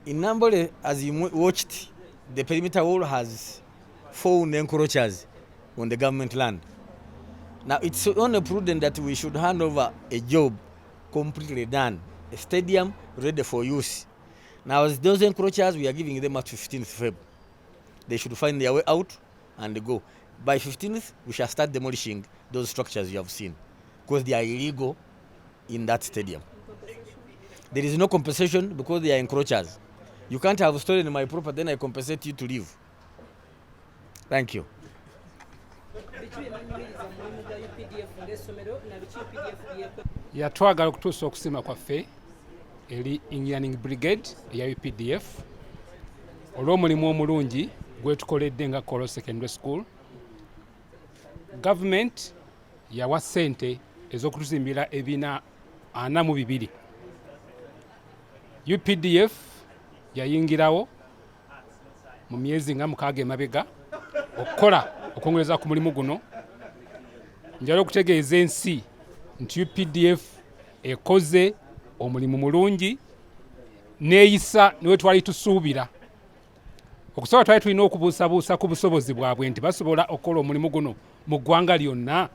In Nambole, as you watched, the perimeter wall has 4 encroachers on the government land. Now, it's only prudent that we should hand over a job completely done, a stadium ready for use. Now, as those encroachers, we are giving them at 15th Feb. They should find their way out and go. By 15th, we shall start demolishing those structures you have seen because they are illegal in that stadium. There is no compensation because they are encroachers. You can't have stolen my property, then I compensate you to leave. Thank you. Yatwagala okutuusa okusima kwaffe eri Engineering Brigade eya UPDF olw'omulimu omulungi gwetukoledde nga Kolo Secondary School. Government yawa ssente ez'okutuzimbira ebibiina 42. UPDF yayingirawo mu myezi nga 6 emabega okukola okwongereza ku mulimu guno. Njala okutegeeza ensi nti UPDF ekoze omulimu mulungi neeyisa niwe twali tusuubira. Okusobola twali tulina okubuusabuusa ku busobozi bwabwe nti basobola okukola omulimu guno mu ggwanga lyonna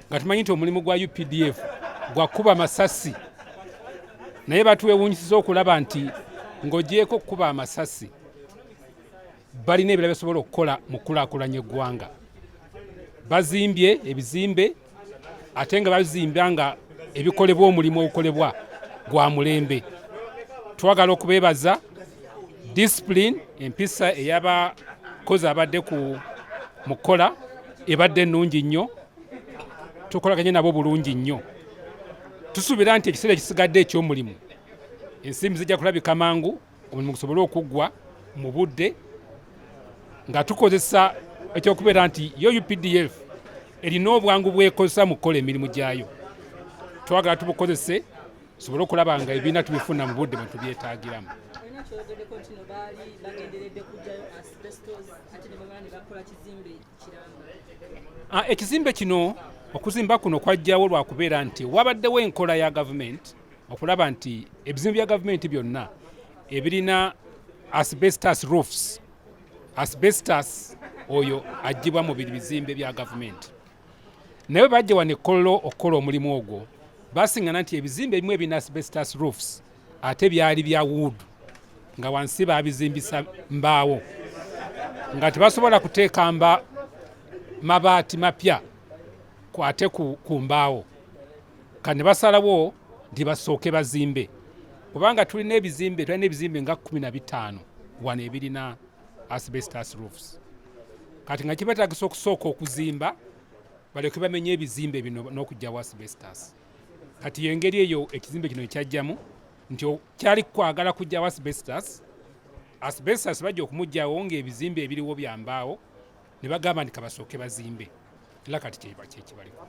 nga tumanyi nti omulimu gwa UPDF gwa kuba masasi, naye batwewuunyisiza okulaba nti ng'ogyeko okukuba amasasi balina ebirala basobola okukola mu kulaakulanya eggwanga. Bazimbye ebizimbe ate nga bazimba nga ebikolebwa omulimu ogukolebwa gwa mulembe. Twagala okubeebaza discipline empisa ey'abakozi abadde ku mukola ebadde ennungi nnyo, tukolaganye nabo bulungi nnyo. Tusuubira nti ekiseera ekisigadde eky'omulimu ensimbi zijja kulabika mangu, omulimu gusobole okuggwa mu budde nga tukozesa ekyokubeera nti yo UPDF erina obwangu bwekozesa mu kukola emirimu gyayo. Twagala tubukozese tusobole okulaba nga ebibiina tubifuna mu budde bwe tubyetaagiramu. Ekizimbe kino okuzimba kuno kwajjawo lwa kubeera nti wabaddewo enkola ya gavumenti okulaba nti ebizimbe bya gavumenti byonna ebirina asbestos roofs, asbestos oyo agibwa mu bizimbe bya gavumenti. Naye bajja wano ekkololo okukola omulimu ogwo basiŋŋana nti ebizimbe ebimu ebirina asbestos roofs ate byali bya wood nga wansi babizimbisa mbaawo nga tebasobola kuteeka mabaati mapya ate ku mbaawo. Kane basalawo nti basooke bazimbe kubanga tulina ebizimbe nga 15 wano ebirina asbestos roofs. Kati nga kibetaagisa okusooka okuzimba baleke bamenye ebizimbe bino n'okugyawo asbestos. Kati y'engeri eyo ekizimbe kino ekyajjamu nti kyali kwagala kugyawo asbestos. Asbestos bajja okumugyawo ng'ebizimbe ebiriwo byambaawo ne bagamba nti kabasooke bazimbe. Era kati kyekibaliko.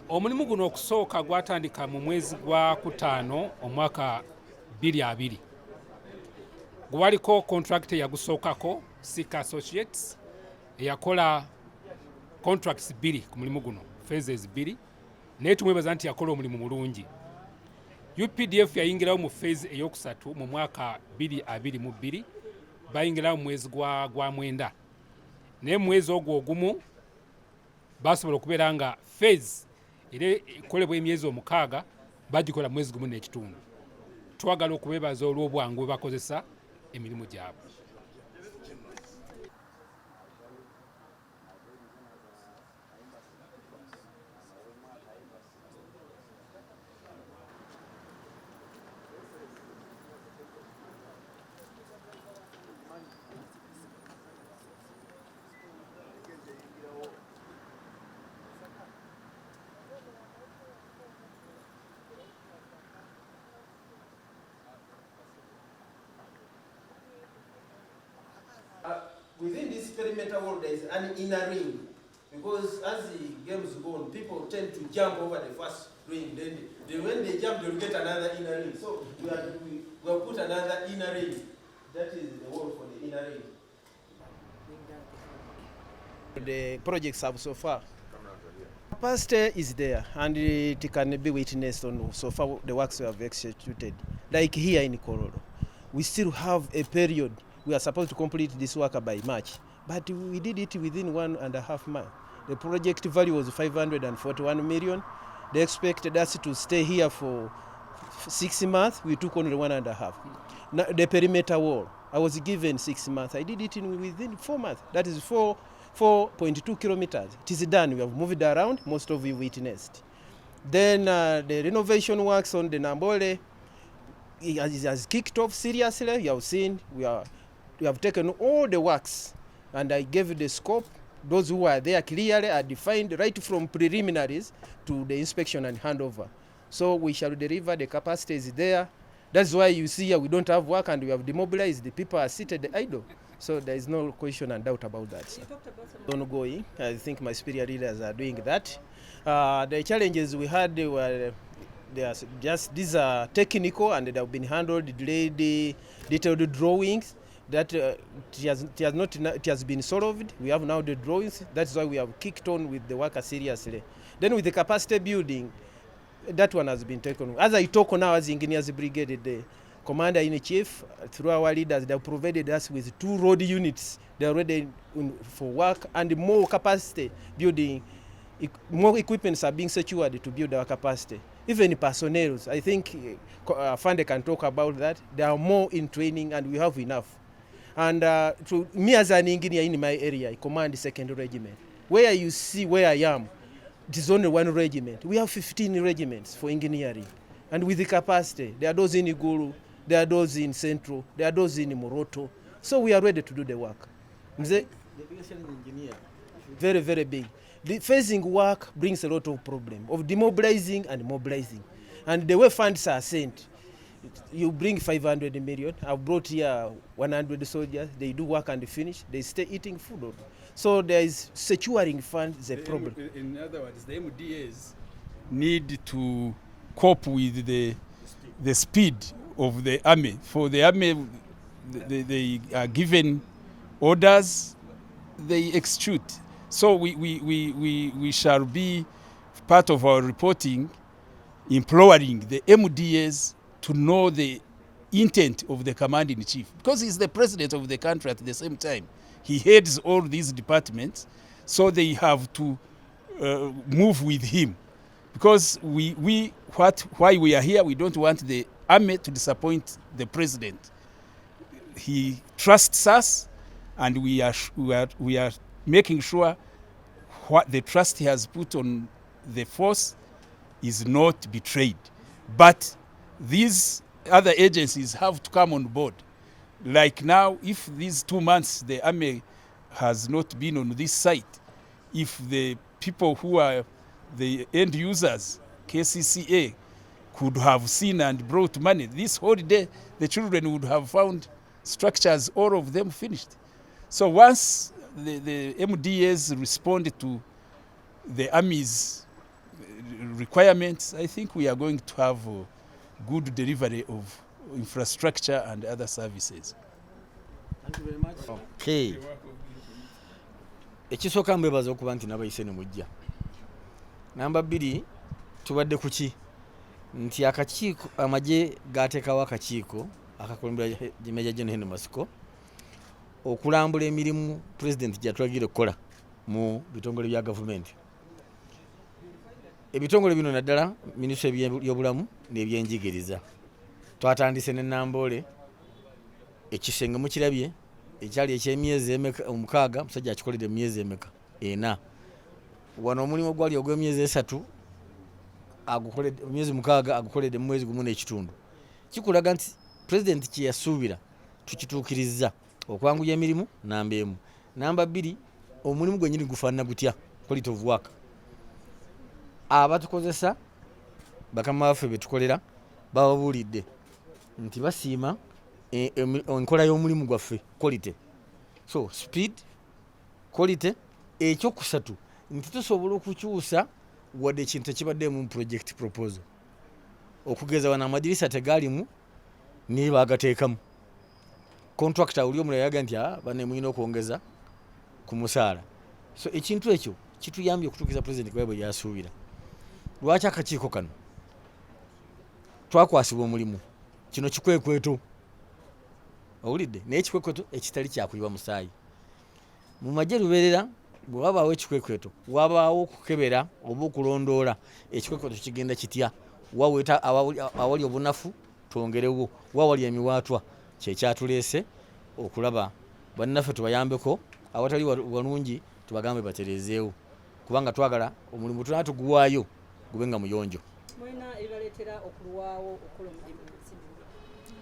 Omulimu guno okusooka gwatandika mu mwezi gwa Kutaano omwaka 2020. Gwaliko contractor yagusookako Sika Associates eyakola contracts 2 ku mulimu guno, phases 2, naye tumwebaza nti yakola omulimu mulungi. UPDF yayingirawo mu phase eyokusatu mu mwaka 2022, bayingirawo mu mwezi gwa mwenda. Naye mu mwezi ogwo ogumu basobola okubeera nga phase era ekolebwa emyezi 6 bagikola mwezi gumu n'ekitundu. Twagala okubeebaza olw'obwangu bwe bakozesa emirimu gyabwe. Within this perimeter wall, there is an inner ring, because as the games go on, people tend to jump over the first ring. Then when they jump, they will get another inner ring. So we have put another inner ring. That is the wall for the inner ring. The projects have so far. Capacity is there, and it can be witnessed on so far the works we have executed, like here in Kororo. we still have a period. We are supposed to complete this work by March, but we did it within 1.5 months. The project value was 541 million. They expected us to stay here for 6 months. We took only 1.5. Now, the perimeter wall, I was given 6 months. I did it within 4 months. That is 4.2 kilometers. It is done. We have moved around. Most of you witnessed. Then the renovation works on the Nambole has kicked off seriously. You have seen we have taken all the works, and I gave the scope. Those who are there clearly are defined right from preliminaries to the inspection and handover. So we shall deliver. The capacity is there. That's why you see here we don't have work and we have demobilized. The people are seated idle. So there is no question and doubt about that. Ongoing. I think my superior leaders are doing that. The challenges we had were these are technical and they have been handled, delayed, detailed drawings. That it has been solved. We have now the drawings. That's why we have kicked on with the work seriously. Then with the capacity building, that one has been taken. As I talk now as Engineers Brigade, the Commander-in-Chief, through our leaders, they have provided us with 2 road units. They are ready for work and more capacity building. More equipments are being secured to build our capacity. Even personnel, I think Fande can talk about that. They are more in training and we have enough. And to me as an engineer in my area, I command the 2nd Regiment. Where you see where I am, it is only 1 regiment. We have 15 regiments for engineering. And with the capacity, there are those in Iguru, there are those in Central, there are those in Moroto. So we are ready to do the work. The biggest engineer, very, very big. The phasing work brings a lot of problem of demobilizing and mobilizing. And the way funds are sent, you bring 500 million. I've brought here 100 soldiers. They do work and finish. They stay eating food. So there is securing funds is a problem. In other words, the MDAs need to cope with the speed of the army. For the army, they are given orders, they execute. So we shall be part of our reporting, imploring the MDAs to know the intent of the commander-in-chief, because he's the president of the country at the same time. He heads all these departments, so they have to move with him. Because why we are here, we don't want the army to disappoint the president. He trusts us, and we are making sure what the trust he has put on the force is not betrayed. But these other agencies have to come on board. Like now, if these 2 months the army has not been on this site, if the people who are the end users, KCCA, could have seen and brought money, this whole day the children would have found structures, all of them finished. So once the MDAs respond to the army's requirements, I think we are going to have good delivery of infrastructure and other services. Thank you very much. Okay. Ekisooka mbebaza okuba nti nabayise ne mujja. Namba 2 tubadde kuki nti akakiiko amagye gateekawo akakiiko akakulembera Meja General Henry Masiko okulambula emirimu president gy'atulagira okukola mu bitongole bya gavumenti. Ebitongole bino naddala minisitule y'obulamu n'ebyenjigiriza. Twatandise ne Nambole ekisenge mukirabye ekyali eky'emyezi 6 musajja akikoledde emyezi 4. Wano omulimu gwali ogw'emyezi 3 agukoledde emyezi 6 agukoledde mu mwezi gumu n'ekitundu. Kikulaga nti president kye yasuubira tukituukirizza okwanguya emirimu namba 1. Namba 2 omulimu gwennyini gufaanana gutya quality of work. Abatukozesa bakama baffe betukolera bababuulidde nti basiima enkola y'omulimu gwaffe quality. So speed, quality, ekyokusatu nti tusobola okukyusa wadde ekintu ekibadde mu project proposal. Okugeza wana amadirisa tegaalimu ni bagateekamu. Contractor uli omulala yaga nti bane mulina okwongeza ku musaala. So ekintu ekyo kituyambye okutuukiza president bwe yasuubira. Lwaki akakiiko kano twakwasibwa omulimu kino kikwekweto owulidde naye ekikwekweto ekitali kyakuyiwa musaayi mu magye lubeerera bwe wabaawo ekikwekweto wabaawo okukebera oba okulondoola ekikwekweto kigenda kitya waweeta awali obunafu twongerewo wawali emiwaatwa kyekyatuleese okulaba bannaffe tubayambeko awatali walungi tubagambe batereezeewo kubanga twagala omulimu tunaa tuguwaayo gube nga muyonjo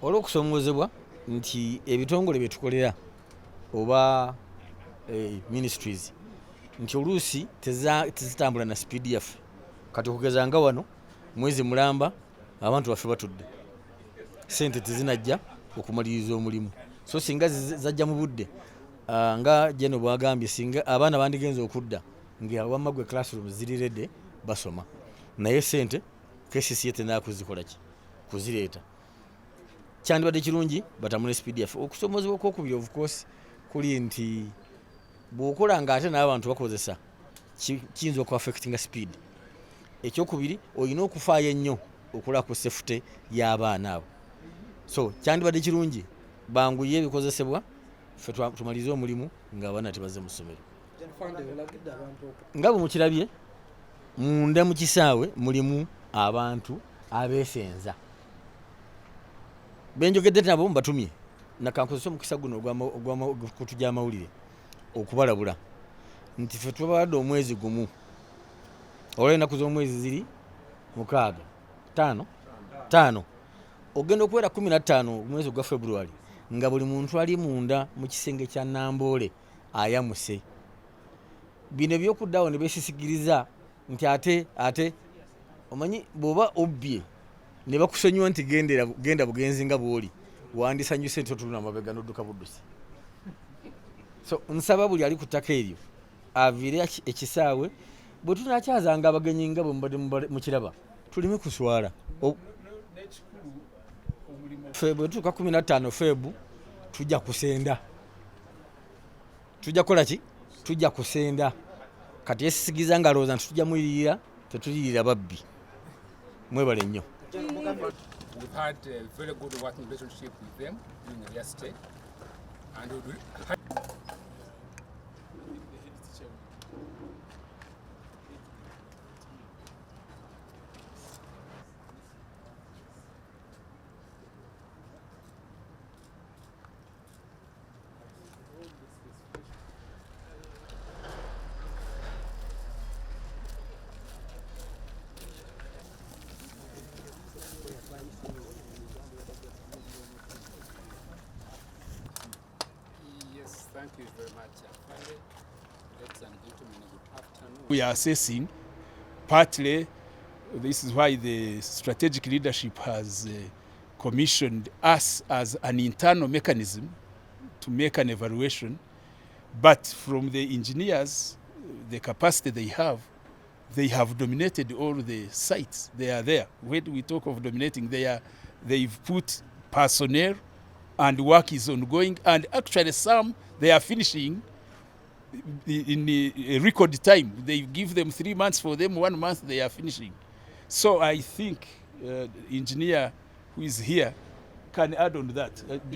olw'okusomoozebwa nti ebitongole bye tukolera oba ministries nti oluusi tezitambula na speed yaffe kati okugeza nga wano mwezi mulamba abantu baffe batudde sente tezinajja okumaliriza omulimu so singa zajja mu budde nga jeno bwagambye singa abaana bandigenza okudda ngawamma gwe classroom ziriredde basoma naye sente KCCA tenakuzikolaki kuzireeta kyandibadde kirungi batamule speed yaffe okusomoozebwa okwokubiri of course kuli nti bw'okola ng'ate n'abantu bakozesa kiyinza okuaffectinga speed ekyokubiri olina okufaayo ennyo okola ku safety y'abaana abo so kyandibadde kirungi banguye ebikozesebwa ffe tumalirize omulimu ng'abaana tebazze mu ssomero nga bwe mukirabye munda mu kisaawe mulimu abantu abeesenza benjogedde nabo mbatumye nakankozesa omukisa guno ogw'amakutu gy'amawulire okubalabula nti ffe tubawadde omwezi gumu olwa ennaku z'omwezi ziri 5 ogenda okuwera 15 omwezi ogwa February nga buli muntu ali munda mu kisenge kya Namboole ayamuse bino ebyokuddawo ne beesisigiriza nti ate omanyi bw'oba obbye ne bakusonyiwa nti genda bugenzi nga bw'oli wandisanyuse nti otuluna amabega n'odduka buddusi so nsaba buli ali ku ttaka eryo aviire ekisaawe bwe tunakyazanga abagenyi nga bwe mubadde mukiraba tuleme kuswala bwe tutuuka 15 Febu tujja kusenda tujja kukola ki tujja kusenda kati yesisigiza nga alowooza nti tujja muyirira tetuliyirira babbi mwebale nnyo. We've had a very good working relationship with them during their stay, and thank you very much. Ladies and gentlemen, good afternoon. We are assessing partly, this is why the strategic leadership has commissioned us as an internal mechanism to make an evaluation, but from the engineers, the capacity they have dominated all the sites. They are there. When we talk of dominating, they've put personnel and work is ongoing, and actually some they are finishing in a record time. They give them 3 months, for them 1 month they are finishing. So I think engineer who is here can add on that.